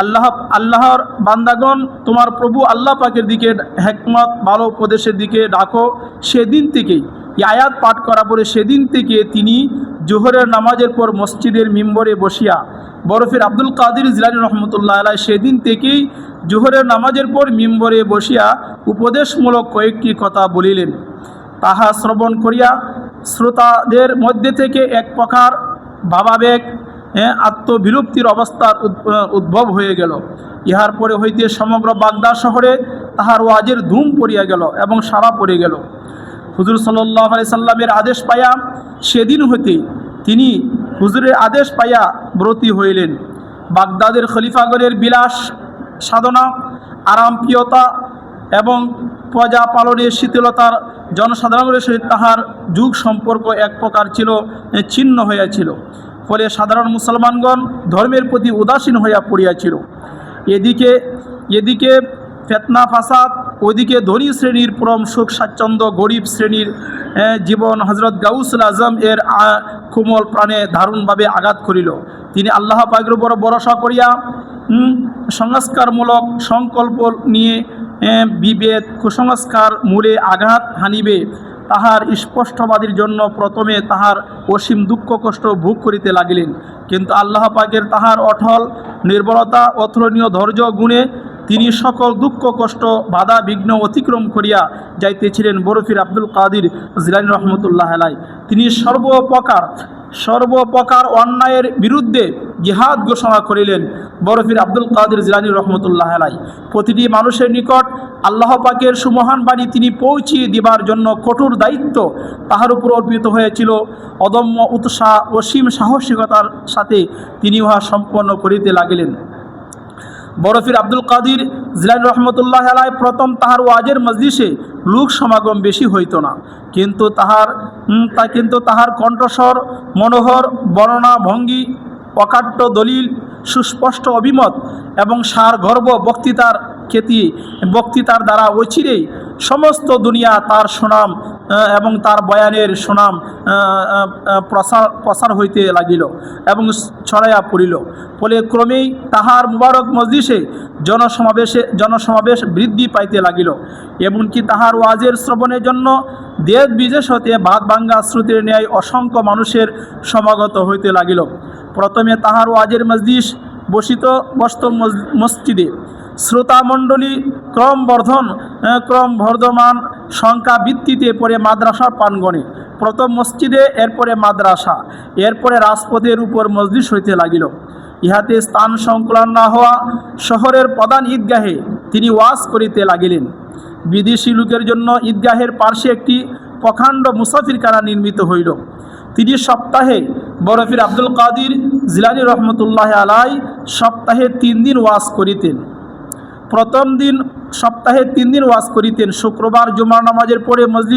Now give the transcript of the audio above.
আল্লাহর বান্দাগণ, তোমার প্রভু আল্লাহ পাকের দিকে হিকমত ভালো উপদেশের দিকে ডাকো। সেদিন থেকেই এই আয়াত পাঠ করা পরে সেদিন থেকে তিনি জোহরের নামাজের পর মসজিদের মিম্বরে বসিয়া বরফির আব্দুল কাদের জিলানী রহমতুল্লাহ আলাইহি সেদিন থেকেই জোহরের নামাজের পর মিম্বরে বসিয়া উপদেশমূলক কয়েকটি কথা বলিলেন। তাহা শ্রবণ করিয়া শ্রোতাদের মধ্যে থেকে এক প্রকার ভাবাবেগ, আত্মবিলুপ্তির অবস্থার উদ্ভব হয়ে গেল। ইহার পরে হইতে সমগ্র বাগদাদ শহরে তাহার ওয়াজের ধুম পড়িয়া গেল এবং সারা পড়ে গেল। হুজুর সাল্লাল্লাহু আলাইহি সাল্লামের আদেশ পাইয়া সেদিন হইতে তিনি হুজুরের আদেশ পাইয়া ব্রতী হইলেন। বাগদাদের খলিফাগণের বিলাস সাধনা, আরামপ্রিয়তা এবং প্রজা পালনের শীতলতার জনসাধারণের সহিত তাহার যুগ সম্পর্ক এক প্রকার ছিন্ন হইয়াছিল। ফলে সাধারণ মুসলমানগণ ধর্মের প্রতি উদাসীন হইয়া পড়িয়াছিল। এদিকে ফেতনা ফাসাদ, ওইদিকে ধনী শ্রেণীর পরম সুখ স্বাচ্ছন্দ্য, গরিব শ্রেণীর জীবন হজরত গাউসুল আজম এর কোমল প্রাণে দারুণভাবে আঘাত করিল। তিনি আল্লাহ পাকের উপর ভরসা করিয়া সংস্কারমূলক সংকল্প নিয়ে বিভেদ কুসংস্কার মূলে আঘাত হানিবে তাহার স্পষ্টবাদীর জন্য প্রথমে তাহার অসীম দুঃখ কষ্ট ভোগ করিতে লাগিলেন। কিন্তু আল্লাহ পাকের তাহার অটল নির্ভরতা, অতুলনীয় ধৈর্য গুণে তিনি সকল দুঃখ কষ্ট বাধা বিঘ্ন অতিক্রম করিয়া যাইতেছিলেন। বরফির আব্দুল কাদের জিলানী রহমতুল্লাহ আলাইহি তিনি সর্বপ্রকার অন্যায়ের বিরুদ্ধে জিহাদ ঘোষণা করিলেন। বরফির আব্দুল কাদের জিলানী রহমতুল্লাহ আলাইহি প্রতিটি মানুষের নিকট আল্লাহ পাকের সুমহান বাণী তিনি পৌঁছিয়ে দিবার জন্য কঠোর দায়িত্ব তাহার উপর অর্পিত হয়েছিল। অদম্য উৎসাহ, অসীম সাহসিকতার সাথে তিনি উহা সম্পন্ন করিতে লাগিলেন। বরফির আব্দুল কাদের জিলানী রহমতুল্লাহ আলাইহি প্রথম তাহার ওয়াজের মজলিসে লোক সমাগম বেশি হইত না, কিন্তু তাহার কণ্ঠস্বর, মনোহর বর্ণনা ভঙ্গি, অকাট্য দলিল, সুস্পষ্ট অভিমত এবং সারগর্ভ বক্তৃতার দ্বারা অচিরেই সমস্ত দুনিয়া তার সুনাম এবং তার বয়ানের সুনাম প্রসার হইতে লাগিল এবং ছড়াইয়া পড়িল। ফলে ক্রমেই তাহার মুবারক মজলিসে জনসমাবেশ বৃদ্ধি পাইতে লাগিল। এমনকি তাহার ওয়াজের শ্রবণের জন্য দেশ বিদেশ হতে ভাত ভাঙ্গা স্রোতের ন্যায় অসংখ্য মানুষের সমাগত হইতে লাগিল। প্রথমে তাহার ওয়াজের মজলিস বসত মসজিদে, শ্রোতামণ্ডলী ক্রমবর্ধমান সংখ্যা ভিত্তিতে, পরে মাদ্রাসার প্রাঙ্গণে, প্রথম মসজিদে, এরপরে মাদ্রাসা, এরপরে রাজপথের উপর মজলিস হইতে লাগিল। ইহাতে স্থান সংকুলান না হওয়া শহরের প্রধান ঈদগাহে তিনি ওয়াজ করিতে লাগিলেন। বিদেশি লোকের জন্য ঈদগাহের পার্শ্বে একটি প্রকাণ্ড মুসাফিরখানা নির্মিত হইল। তিনি সপ্তাহে বরফির আব্দুল কাদের জিলানী রহমতুল্লাহ আলাইহি সপ্তাহে 3 দিন ওয়াজ করিতেন। প্রথম দিন সপ্তাহে 3 দিন ওয়াজ করিতেন। শুক্রবার জুমার নামাজের পরে মসজিদ